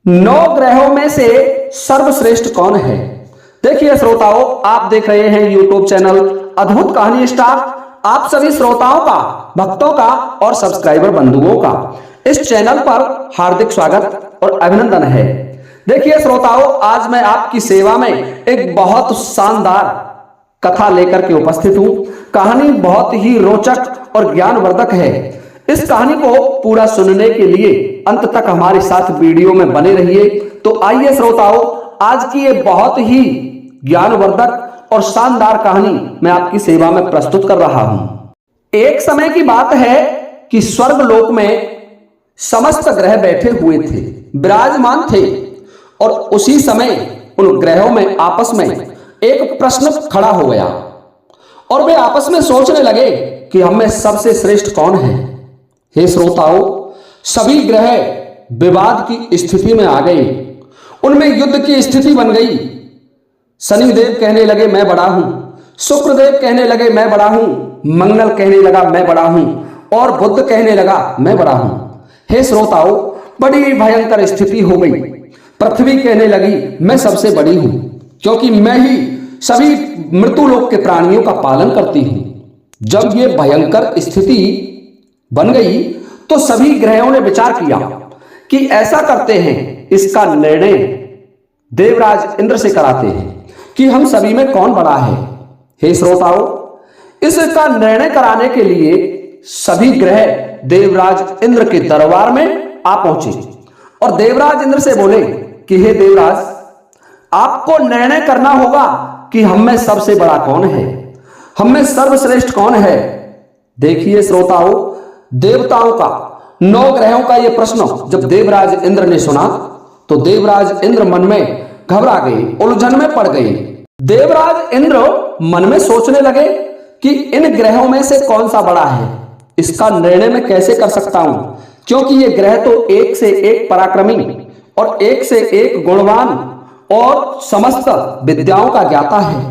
नौ ग्रहों में से सर्वश्रेष्ठ कौन है? देखिए श्रोताओं, आप देख रहे हैं यूट्यूब चैनल अद्भुत कहानी स्टार। आप सभी श्रोताओं का, भक्तों का और सब्सक्राइबर बंधुओं का इस चैनल पर हार्दिक स्वागत और अभिनंदन है। देखिए श्रोताओं, आज मैं आपकी सेवा में एक बहुत शानदार कथा लेकर के उपस्थित हूं। कहानी बहुत ही रोचक और ज्ञानवर्धक है। इस कहानी को पूरा सुनने के लिए अंत तक हमारे साथ वीडियो में बने रहिए। तो आइए श्रोताओं, आज की ये बहुत ही ज्ञानवर्धक और शानदार कहानी मैं आपकी सेवा में प्रस्तुत कर रहा हूं। एक समय की बात है कि स्वर्ग लोक में समस्त ग्रह बैठे हुए थे, विराजमान थे, और उसी समय उन ग्रहों में आपस में एक प्रश्न खड़ा हो गया और वे आपस में सोचने लगे कि हम में सबसे श्रेष्ठ कौन है। हे श्रोताओं, सभी ग्रह विवाद की स्थिति में आ गए, उनमें युद्ध की स्थिति बन गई। शनिदेव कहने लगे मैं बड़ा हूं, शुक्रदेव कहने लगे मैं बड़ा हूं, मंगल कहने लगा मैं बड़ा हूं, और बुध कहने लगा मैं बड़ा हूं। हे श्रोताओं, बड़ी भयंकर स्थिति हो गई। पृथ्वी कहने लगी मैं सबसे बड़ी हूं, क्योंकि मैं ही सभी मृत्युलोक के प्राणियों का पालन करती हूं। जब ये भयंकर स्थिति बन गई तो सभी ग्रहों ने विचार किया कि ऐसा करते हैं, इसका निर्णय देवराज इंद्र से कराते हैं कि हम सभी में कौन बड़ा है। हे श्रोताओं, इसका निर्णय कराने के लिए सभी ग्रह देवराज इंद्र के दरबार में आ पहुंचे और देवराज इंद्र से बोले कि हे देवराज, आपको निर्णय करना होगा कि हम में सबसे बड़ा कौन है, हम में सर्वश्रेष्ठ कौन है। देखिए श्रोताओं, देवताओं का, नौ ग्रहों का यह प्रश्न जब देवराज इंद्र ने सुना तो देवराज इंद्र मन में घबरा गए, उलझन में पड़ गए। देवराज इंद्र मन में सोचने लगे कि इन ग्रहों में से कौन सा बड़ा है, इसका निर्णय मैं कैसे कर सकता हूं, क्योंकि ये ग्रह तो एक से एक पराक्रमी और एक से एक गुणवान और समस्त विद्याओं का ज्ञाता है।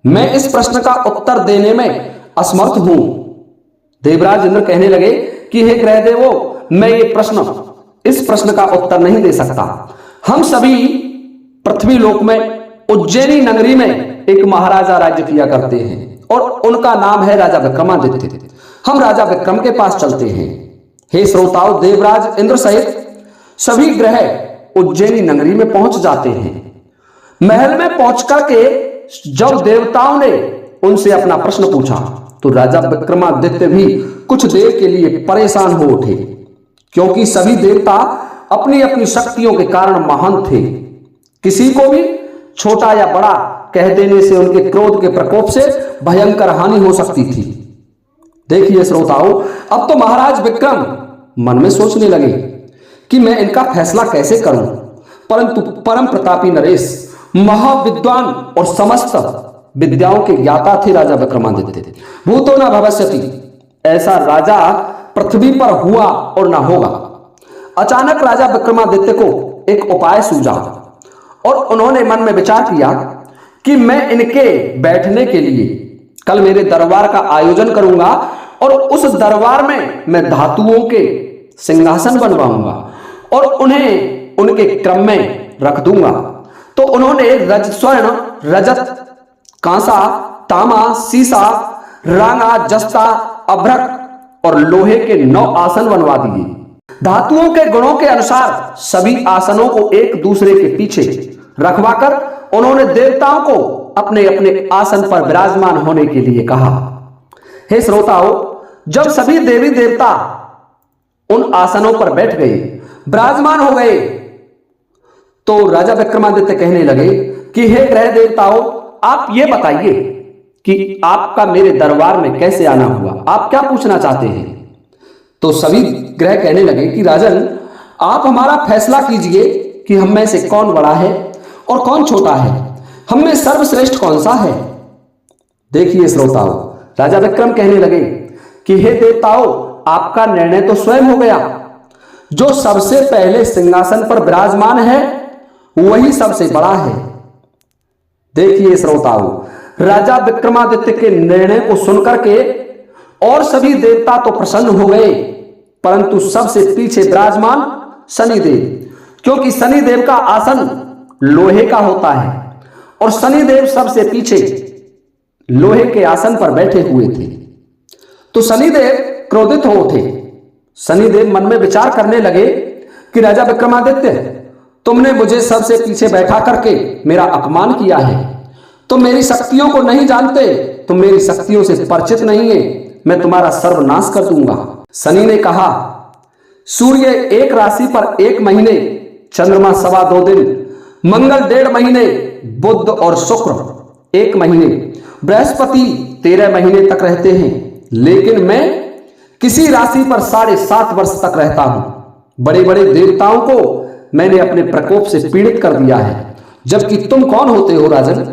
मैं इस प्रश्न का उत्तर देने में असमर्थ हूं। देवराज इंद्र कहने लगे कि हे ग्रह देवो, मैं इस प्रश्न का उत्तर नहीं दे सकता। हम सभी पृथ्वी लोक में उज्जैनी नगरी में एक महाराजा राज्य किया करते हैं और उनका नाम है राजा विक्रमादित्य। हम राजा विक्रम के पास चलते हैं। हे श्रोताओं, देवराज इंद्र सहित सभी ग्रह उज्जैनी नगरी में पहुंच जाते हैं। महल में पहुंचकर के जब देवताओं ने उनसे अपना प्रश्न पूछा तो राजा विक्रमादित्य भी कुछ देर के लिए परेशान हो उठे, क्योंकि सभी देवता अपनी अपनी शक्तियों के कारण महान थे। किसी को भी छोटा या बड़ा कह देने से उनके क्रोध के प्रकोप से भयंकर हानि हो सकती थी। देखिए श्रोताओं, अब तो महाराज विक्रम मन में सोचने लगे कि मैं इनका फैसला कैसे करूं, परंतु परम प्रतापी नरेश, महाविद्वान और समस्त विद्याओं के ज्ञाता थे राजा विक्रमादित्य। भूतो न भविष्यति, ऐसा राजा पृथ्वी पर हुआ और ना होगा। अचानक राजा विक्रमादित्य को एक उपाय सूझा और उन्होंने मन में विचार किया कि मैं इनके बैठने के लिए कल मेरे दरबार का आयोजन करूंगा और उस दरबार में मैं धातुओं के सिंहासन बनवाऊंगा और उन्हें उनके क्रम में रख दूंगा। तो उन्होंने स्वर्ण, रजत, कांसा, तांबा, सीसा, रांगा, जस्ता, अभ्रक और लोहे के 9 आसन बनवा दिए। धातुओं के गुणों के अनुसार सभी आसनों को एक दूसरे के पीछे रखवाकर उन्होंने देवताओं को अपने अपने आसन पर विराजमान होने के लिए कहा। हे श्रोताओं, जब सभी देवी देवता उन आसनों पर बैठ गए, विराजमान हो गए, तो राजा विक्रमादित्य कहने लगे कि हे ग्रह देवताओं, आप ये बताइए कि आपका मेरे दरबार में कैसे आना हुआ, आप क्या पूछना चाहते हैं। तो सभी ग्रह कहने लगे कि राजन, आप हमारा फैसला कीजिए कि हम में से कौन बड़ा है और कौन छोटा है, हम में सर्वश्रेष्ठ कौन सा है। देखिए श्रोताओं, राजा विक्रम कहने लगे कि हे देवताओं, आपका निर्णय तो स्वयं हो गया। जो सबसे पहले सिंहासन पर विराजमान है वही सबसे बड़ा है। देखिए श्रोताओं, राजा विक्रमादित्य के निर्णय को सुनकर के और सभी देवता तो प्रसन्न हो गए, परंतु सबसे पीछे विराजमान शनिदेव, क्योंकि शनिदेव का आसन लोहे का होता है और शनिदेव सबसे पीछे लोहे के आसन पर बैठे हुए थे। तो शनिदेव क्रोधित हो उठे। शनिदेव मन में विचार करने लगे कि राजा विक्रमादित्य, तुमने मुझे सबसे पीछे बैठा करके मेरा अपमान किया है। तुम मेरी शक्तियों को नहीं जानते, तुम मेरी शक्तियों से परिचित नहीं है, मैं तुम्हारा सर्वनाश कर दूंगा। शनि ने कहा, सूर्य एक राशि पर 1 महीने, चंद्रमा 2.25 दिन, मंगल 1.5 महीने, बुध और शुक्र 1 महीने, बृहस्पति 13 महीने तक रहते हैं, लेकिन मैं किसी राशि पर 7.5 वर्ष तक रहता हूं। बड़े बड़े देवताओं को मैंने अपने प्रकोप से पीड़ित कर दिया है, जबकि तुम कौन होते हो राजन?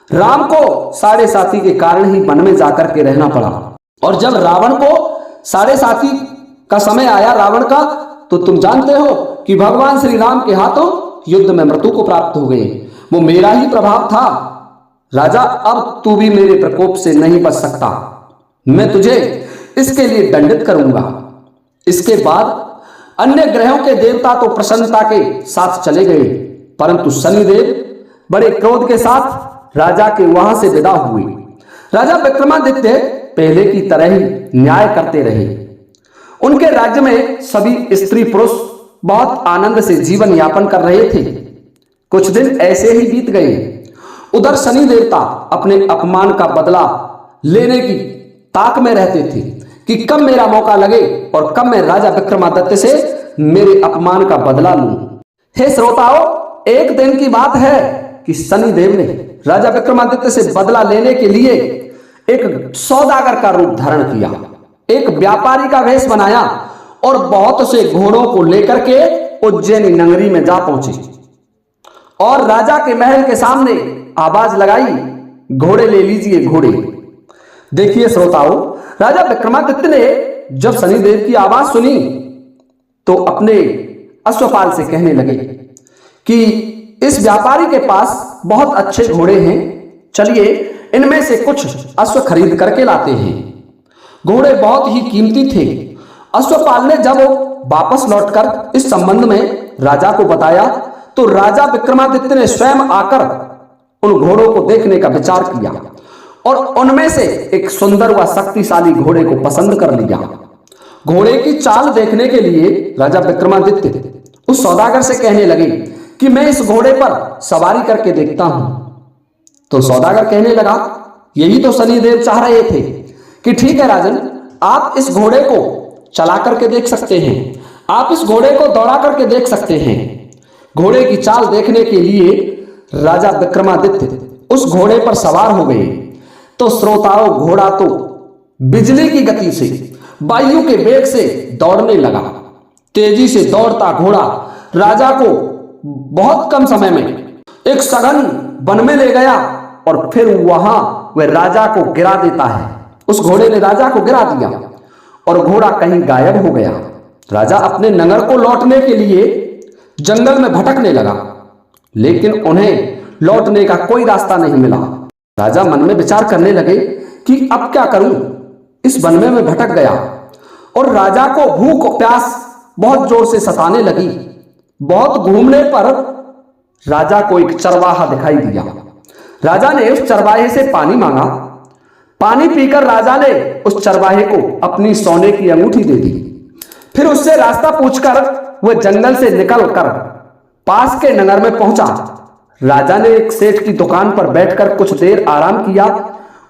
राम को 7.5 के कारण ही वन में जाकर के रहना पड़ा, और जब रावण को 7.5 का समय आया रावण का, तो तुम जानते हो कि भगवान श्री राम के हाथों युद्ध में मृत्यु को प्राप्त हो गए। वो मेरा ही प्रभाव था। राजा, अब तू भी मेरे प्रकोप से नहीं बच सकता, मैं तुझे इसके लिए दंडित करूंगा। इसके बाद अन्य ग्रहों के देवता तो प्रसन्नता के साथ चले गए, परंतु शनिदेव बड़े क्रोध के साथ राजा के वहां से विदा हुए। राजा विक्रमादित्य पहले की तरह ही न्याय करते रहे। उनके राज्य में सभी स्त्री पुरुष बहुत आनंद से जीवन यापन कर रहे थे। कुछ दिन ऐसे ही बीत गए। उधर शनि देवता अपने अपमान का बदला लेने की ताक में रहते थे कि कब मेरा मौका लगे और कब मैं राजा विक्रमादित्य से मेरे अपमान का बदला लूं। हे श्रोताओ, एक दिन की बात है कि शनिदेव ने राजा विक्रमादित्य से बदला लेने के लिए एक सौदागर का रूप धारण किया, एक व्यापारी का वेश बनाया और बहुत से घोड़ों को लेकर के उज्जैनी नगरी में जा पहुंचे और राजा के महल के सामने आवाज लगाई, घोड़े ले लीजिए घोड़े। देखिए श्रोताओं, राजा विक्रमादित्य ने जब शनिदेव की आवाज सुनी तो अपने अश्वपाल से कहने लगे कि इस व्यापारी के पास बहुत अच्छे घोड़े हैं, चलिए इनमें से कुछ अश्व खरीद करके लाते हैं। घोड़े बहुत ही कीमती थे। अश्वपाल ने जब वापस लौटकर इस संबंध में राजा को बताया तो राजा विक्रमादित्य ने स्वयं आकर उन घोड़ों को देखने का विचार किया और उनमें से एक सुंदर व शक्तिशाली घोड़े को पसंद कर लिया। घोड़े की चाल देखने के लिए राजा विक्रमादित्य उस सौदागर से कहने लगे कि मैं इस घोड़े पर सवारी करके देखता हूं। तो सौदागर कहने लगा, यही तो शनिदेव चाह रहे थे कि ठीक है राजन, आप इस घोड़े को चला करके देख सकते हैं, आप इस घोड़े को दौड़ा करके देख सकते हैं। घोड़े की चाल देखने के लिए राजा विक्रमादित्य उस घोड़े पर सवार हो गए। तो श्रोताओं, घोड़ा तो बिजली की गति से, वायु के वेग से दौड़ने लगा। तेजी से दौड़ता घोड़ा राजा को बहुत कम समय में एक सघन वन में ले गया और फिर वहां वह राजा को गिरा देता है। उस घोड़े ने राजा को गिरा दिया और घोड़ा कहीं गायब हो गया। राजा अपने नगर को लौटने के लिए जंगल में भटकने लगा, लेकिन उन्हें लौटने का कोई रास्ता नहीं मिला। राजा मन में विचार करने लगे कि अब क्या करूं, इस वन में मैं भटक गया। और राजा को भूख प्यास बहुत जोर से सताने लगी। बहुत घूमने पर राजा को एक चरवाहा दिखाई दिया। राजा ने उस चरवाहे से पानी मांगा। पानी पीकर राजा ने उस चरवाहे को अपनी सोने की अंगूठी दे दी। फिर उससे रास्ता पूछकर वह जंगल से निकलकर पास के नगर में पहुंचा। राजा ने एक सेठ की दुकान पर बैठकर कुछ देर आराम किया।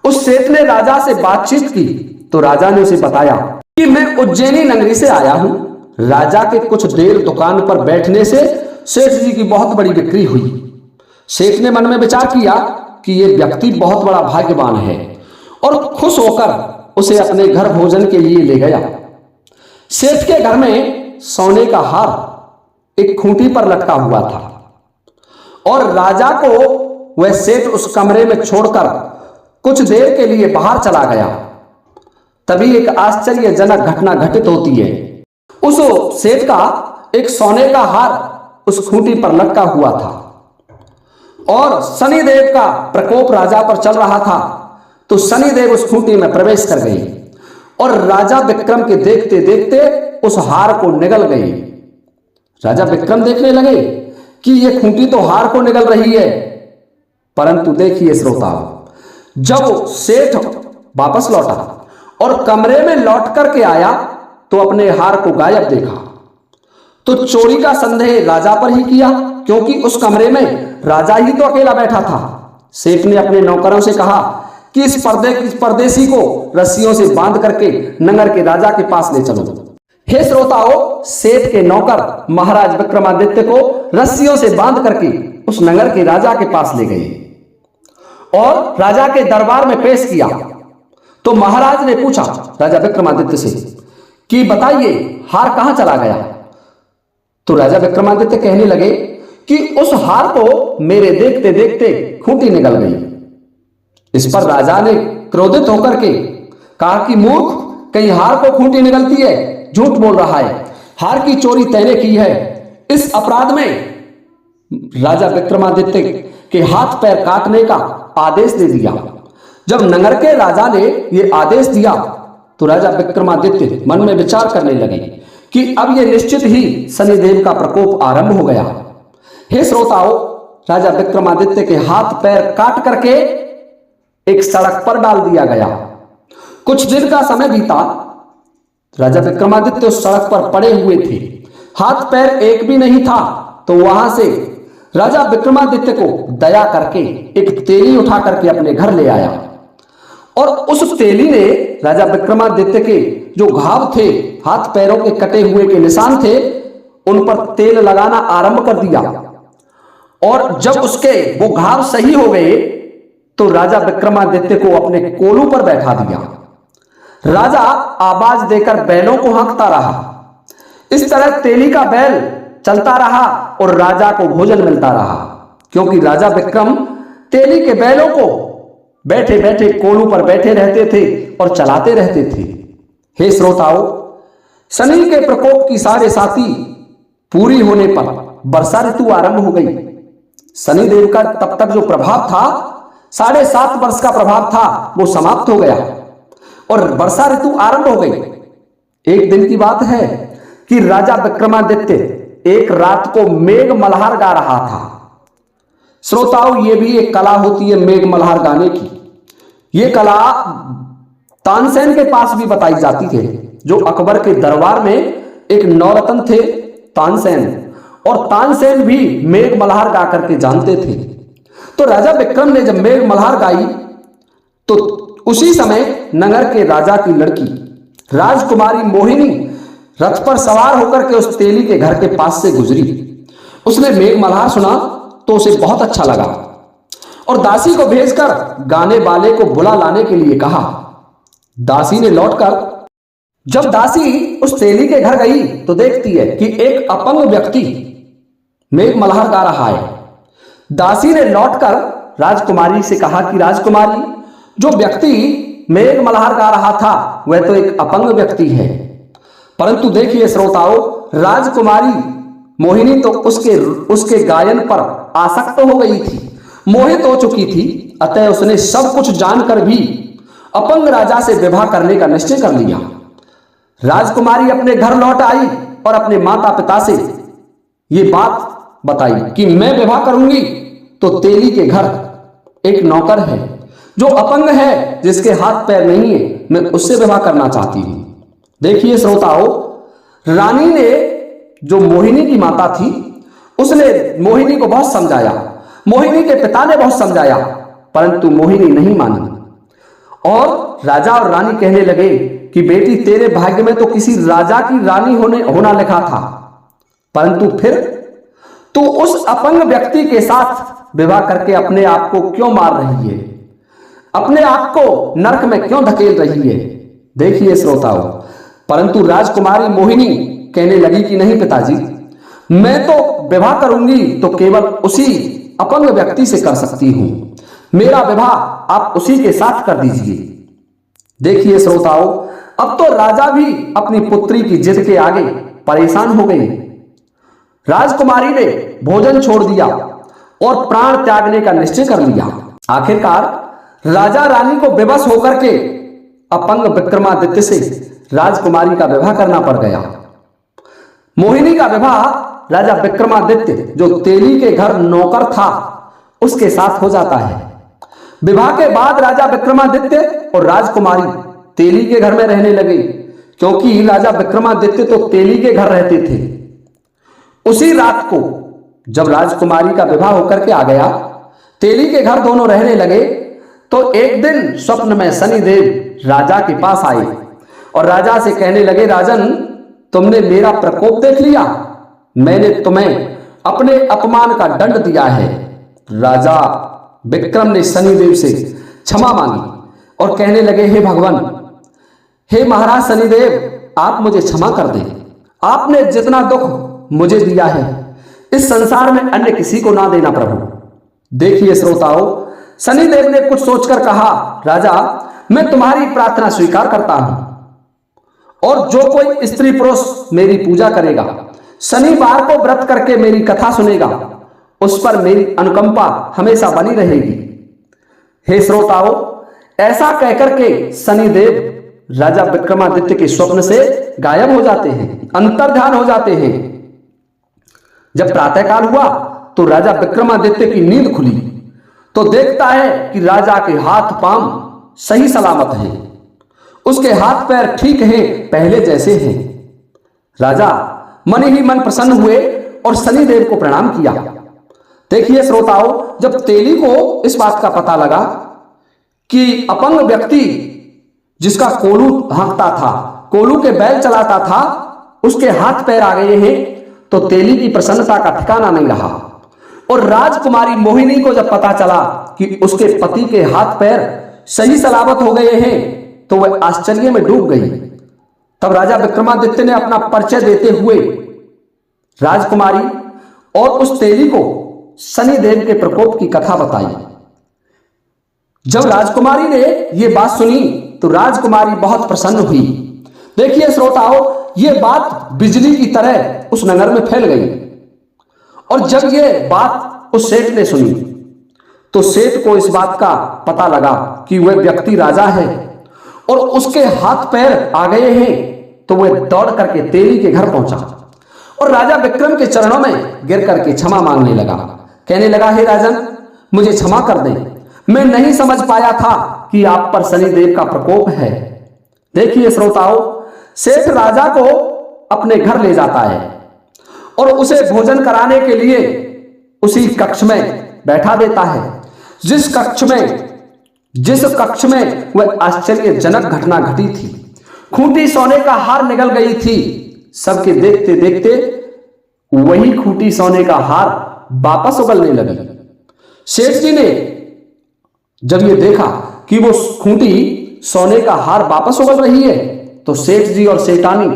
उस सेठ ने राजा से बातचीत की तो राजा ने उसे बताया कि मैं उज्जैनी नगरी से आया हूं। राजा के कुछ देर दुकान पर बैठने से सेठ जी की बहुत बड़ी बिक्री हुई। सेठ ने मन में विचार किया कि यह व्यक्ति बहुत बड़ा भाग्यवान है और खुश होकर उसे अपने घर भोजन के लिए ले गया। सेठ के घर में सोने का हार एक खूंटी पर लटका हुआ था और राजा को वह सेठ उस कमरे में छोड़कर कुछ देर के लिए बाहर चला गया। तभी एक आश्चर्यजनक घटना घटित होती है। उस सेठ का एक सोने का हार उस खूंटी पर लटका हुआ था और शनिदेव का प्रकोप राजा पर चल रहा था। तो शनिदेव उस खूंटी में प्रवेश कर गए और राजा विक्रम के देखते देखते उस हार को निगल गए। राजा विक्रम देखने लगे कि ये खूंटी तो हार को निगल रही है, परंतु देखिए श्रोताओ, जब सेठ वापस लौटा और कमरे में लौट करके आया तो अपने हार को गायब देखा। तो चोरी का संदेह राजा पर ही किया, क्योंकि उस कमरे में राजा ही तो अकेला बैठा था। सेठ ने अपने नौकरों से कहा कि इस परदेसी को रस्सियों से बांध करके नगर के राजा के पास ले चलो। हे श्रोताओं, सेठ के नौकर महाराज विक्रमादित्य को रस्सियों से बांध करके उस नगर के राजा के पास ले गए और राजा के दरबार में पेश किया। तो महाराज ने पूछा राजा विक्रमादित्य से कि बताइए हार कहां चला गया। तो राजा विक्रमादित्य कहने लगे कि उस हार को मेरे देखते देखते खूंटी निकल गई। इस पर राजा ने क्रोधित होकर के कहा कि मूर्ख, कहीं हार को खूंटी निकलती है, झूठ बोल रहा है, हार की चोरी तैने की है। इस अपराध में राजा विक्रमादित्य के हाथ पैर काटने का आदेश दे दिया। जब नगर के राजा ने यह आदेश दिया तो राजा विक्रमादित्य मन में विचार करने लगे कि अब यह निश्चित ही शनिदेव का प्रकोप आरंभ हो गया। हे श्रोताओं, राजा विक्रमादित्य के हाथ पैर काट करके एक सड़क पर डाल दिया गया। कुछ दिन का समय बीता, राजा विक्रमादित्य उस सड़क पर पड़े हुए थे, हाथ पैर एक भी नहीं था। तो वहां से राजा विक्रमादित्य को दया करके एक तेली उठा करके अपने घर ले आया और उस तेली ने राजा विक्रमादित्य के जो घाव थे, हाथ पैरों के कटे हुए के निशान थे, उन पर तेल लगाना आरंभ कर दिया। और जब उसके वो घाव सही हो गए तो राजा विक्रमादित्य को अपने कोलू पर बैठा दिया। राजा आवाज देकर बैलों को हाँकता रहा। इस तरह तेली का बैल चलता रहा और राजा को भोजन मिलता रहा, क्योंकि राजा विक्रम तेली के बैलों को बैठे बैठे कोलू पर बैठे रहते थे और चलाते रहते थे। हे श्रोताओं, शनि के प्रकोप की 7.5 पूरी होने पर वर्षा ऋतु आरंभ हो गई। शनिदेव का तब तक जो प्रभाव था, 7.5 वर्ष का प्रभाव था, वो समाप्त हो गया और वर्षा ऋतु आरंभ हो गई। एक दिन की बात है कि राजा विक्रमादित्य एक रात को मेघ मल्हार गा रहा था। श्रोताओं, ये भी एक कला होती है मेघ मल्हार गाने की। ये कला तानसेन के पास भी बताई जाती है, जो अकबर के दरबार में एक नौरत्न थे तानसेन, और तानसेन भी मेघ मल्हार गा करके जानते थे। तो राजा विक्रम ने जब मेघ मल्हार गाई तो उसी समय नगर के राजा की लड़की राजकुमारी मोहिनी रथ पर सवार होकर के उस तेली के घर के पास से गुजरी। उसने मेघ मल्हार सुना तो उसे बहुत अच्छा लगा और दासी को भेजकर गाने वाले को बुला लाने के लिए कहा। दासी ने लौटकर जब दासी उस तेली के घर गई तो देखती है कि एक अपंग व्यक्ति मेघ मल्हार गा रहा है। दासी ने लौटकर राजकुमारी से कहा कि राजकुमारी, जो व्यक्ति मेघ मल्हार गा रहा था वह तो एक अपंग व्यक्ति है। परंतु देखिए श्रोताओं, राजकुमारी मोहिनी तो उसके गायन पर आसक्त हो गई थी, मोहित हो चुकी थी। अतः उसने सब कुछ जानकर भी अपंग राजा से विवाह करने का निश्चय कर लिया। राजकुमारी अपने घर लौट आई और अपने माता पिता से ये बात बताई कि मैं विवाह करूंगी तो तेली के घर एक नौकर है जो अपंग है, जिसके हाथ पैर नहीं है, मैं उससे विवाह करना चाहती हूं। देखिए श्रोताओं, रानी ने जो मोहिनी की माता थी उसने मोहिनी को बहुत समझाया, मोहिनी के पिता ने बहुत समझाया, परंतु मोहिनी नहीं मानी। और राजा और रानी कहने लगे कि बेटी, तेरे भाग्य में तो किसी राजा की रानी होना लिखा था, परंतु फिर तू उस अपंग व्यक्ति के साथ विवाह करके अपने आप को क्यों मार रही है, अपने आप को नरक में क्यों धकेल रही है। देखिए श्रोताओं, परंतु राजकुमारी मोहिनी कहने लगी कि नहीं पिताजी, मैं तो विवाह करूंगी तो केवल उसी अपंग व्यक्ति से कर सकती हूं, मेरा विवाह आप उसी के साथ कर दीजिए। देखिए श्रोताओं, अब तो राजा भी अपनी पुत्री की जिद के आगे परेशान हो गए। राजकुमारी ने भोजन छोड़ दिया और प्राण त्यागने का निश्चय कर लिया। आखिरकार राजा रानी को विवश होकर के अपंग विक्रमादित्य से राजकुमारी का विवाह करना पड़ गया। मोहिनी का विवाह राजा विक्रमादित्य जो तेली के घर नौकर था उसके साथ हो जाता है। विवाह के बाद राजा विक्रमादित्य और राजकुमारी तेली के घर में रहने लगे, क्योंकि राजा विक्रमादित्य तो तेली के घर रहते थे। उसी रात को जब राजकुमारी का विवाह होकर के आ गया, तेली के घर दोनों रहने लगे, तो एक दिन स्वप्न में शनिदेव राजा के पास आए और राजा से कहने लगे, राजन, तुमने मेरा प्रकोप देख लिया, मैंने तुम्हें अपने अपमान का दंड दिया है। राजा विक्रम ने शनिदेव से क्षमा मांगी और कहने लगे, हे भगवान, हे महाराज शनिदेव, आप मुझे क्षमा कर दें। आपने जितना दुख मुझे दिया है इस संसार में अन्य किसी को ना देना प्रभु। देखिए श्रोताओ, शनिदेव ने कुछ सोचकर कहा, राजा, मैं तुम्हारी प्रार्थना स्वीकार करता हूं और जो कोई स्त्री पुरुष मेरी पूजा करेगा, शनिवार को व्रत करके मेरी कथा सुनेगा, उस पर मेरी अनुकंपा हमेशा बनी रहेगी। हे श्रोताओं, ऐसा कहकर के शनिदेव राजा विक्रमादित्य के स्वप्न से गायब हो जाते हैं, अंतर्ध्यान हो जाते हैं। जब प्रातःकाल हुआ तो राजा विक्रमादित्य की नींद खुली तो देखता है कि राजा के हाथ पांव सही सलामत हैं, उसके हाथ पैर ठीक हैं, पहले जैसे हैं। राजा मन ही मन प्रसन्न हुए और शनिदेव को प्रणाम किया। देखिए श्रोताओं, जब तेली को इस बात का पता लगा कि अपंग व्यक्ति जिसका कोलू हाँकता था, कोलू के बैल चलाता था, उसके हाथ पैर आ गए हैं, तो तेली की प्रसन्नता का ठिकाना नहीं रहा। और राजकुमारी मोहिनी को जब पता चला कि उसके पति के हाथ पैर सही सलामत हो गए हैं, तो वह आश्चर्य में डूब गई। तब राजा विक्रमादित्य ने अपना परिचय देते हुए राजकुमारी और उस तेली को शनिदेव के प्रकोप की कथा बताई। जब राजकुमारी ने यह बात सुनी तो राजकुमारी बहुत प्रसन्न हुई। देखिए श्रोताओं, यह बात बिजली की तरह उस नगर में फैल गई और जब यह बात उस सेठ ने सुनी तो सेठ को इस बात का पता लगा कि वह व्यक्ति राजा है और उसके हाथ पैर आ गए हैं, तो वह दौड़ करके तेली के घर पहुंचा और राजा विक्रम के चरणों में गिर करके क्षमा मांगने लगा। कहने लगा, हे राजन, मुझे क्षमा कर दें, मैं नहीं समझ पाया था कि आप पर शनिदेव का प्रकोप है। देखिए श्रोताओं, सेठ राजा को अपने घर ले जाता है और उसे भोजन कराने के लिए उसी कक्ष में बैठा देता है जिस कक्ष में वह आश्चर्यजनक घटना घटी थी। खूंटी सोने का हार निकल गई थी। सबके देखते देखते वही खूंटी सोने का हार वापस उगलने लगी। सेठ जी ने जब ये देखा कि वो खूंटी सोने का हार वापस उगल रही है, तो सेठ जी और सेठानी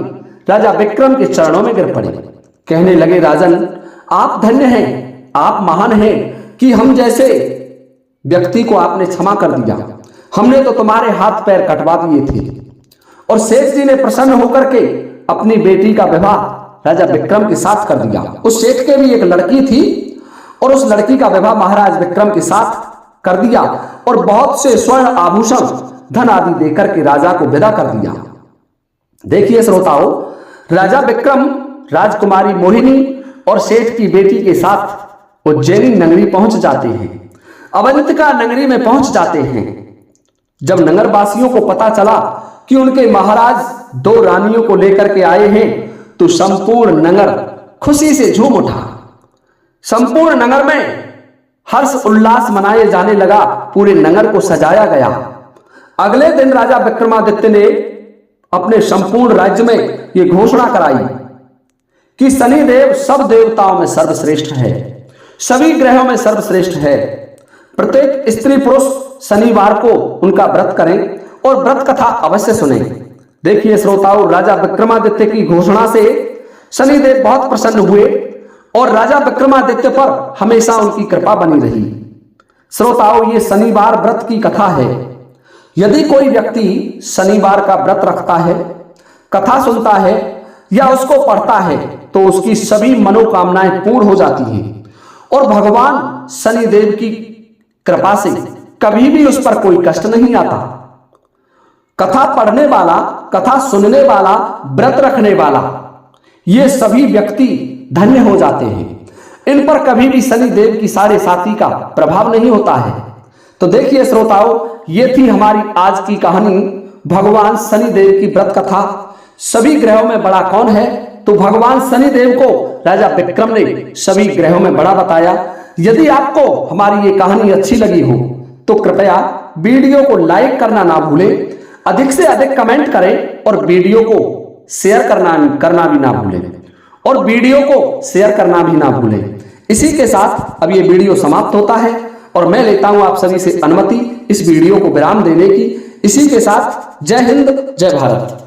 राजा विक्रम के चरणों में गिर पड़े। कहने लगे, राजन, आप धन्य हैं, आप महान हैं कि हम जैसे व्यक्ति को आपने क्षमा कर दिया। हमने तो तुम्हारे हाथ पैर कटवा दिए थे। और सेठ जी ने प्रसन्न होकर के अपनी बेटी का विवाह राजा विक्रम के साथ कर दिया। उस सेठ के भी एक लड़की थी और उस लड़की का विवाह महाराज विक्रम के साथ कर दिया और बहुत से स्वर्ण आभूषण, धन आदि देकर के राजा को विदा कर दिया। देखिए श्रोताओं, राजा विक्रम राजकुमारी मोहिनी और सेठ की बेटी के साथ उज्जैनी नगरी पहुंच जाते हैं, अवंतिका नगरी में पहुंच जाते हैं। जब नगरवासियों को पता चला कि उनके महाराज दो रानियों को लेकर के आए हैं, तो संपूर्ण नगर खुशी से झूम उठा। संपूर्ण नगर में हर्ष उल्लास मनाए जाने लगा, पूरे नगर को सजाया गया। अगले दिन राजा विक्रमादित्य ने अपने संपूर्ण राज्य में यह घोषणा कराई कि शनिदेव सब देवताओं में सर्वश्रेष्ठ है, सभी ग्रहों में सर्वश्रेष्ठ है। प्रत्येक स्त्री पुरुष शनिवार को उनका व्रत करें और व्रत कथा अवश्य सुने। देखिए श्रोताओं, राजा विक्रमादित्य की घोषणा से शनिदेव बहुत प्रसन्न हुए और राजा विक्रमादित्य पर हमेशा उनकी कृपा बनी रही। श्रोताओं, ये शनिवार व्रत की कथा है। यदि कोई व्यक्ति शनिवार का व्रत रखता है, कथा सुनता है या उसको पढ़ता है, तो उसकी सभी मनोकामनाएं पूर्ण हो जाती हैं और भगवान शनिदेव की कृपा से कभी भी उस पर कोई कष्ट नहीं आता। कथा पढ़ने वाला, कथा सुनने वाला, व्रत रखने वाला, ये सभी व्यक्ति धन्य हो जाते हैं। इन पर कभी भी शनिदेव की साढ़े साती का प्रभाव नहीं होता है। तो देखिए श्रोताओं, ये थी हमारी आज की कहानी, भगवान शनिदेव की व्रत कथा। सभी ग्रहों में बड़ा कौन है? तो भगवान शनिदेव को राजा विक्रम ने सभी ग्रहों में बड़ा बताया। यदि आपको हमारी ये कहानी अच्छी लगी हो तो कृपया वीडियो को लाइक करना ना भूलें, अधिक से अधिक कमेंट करें और वीडियो को शेयर करना भी ना भूलें, और वीडियो को शेयर करना भी ना भूलें। इसी के साथ अब ये वीडियो समाप्त होता है और मैं लेता हूं आप सभी से अनुमति इस वीडियो को विराम देने की। इसी के साथ जय हिंद, जय भारत।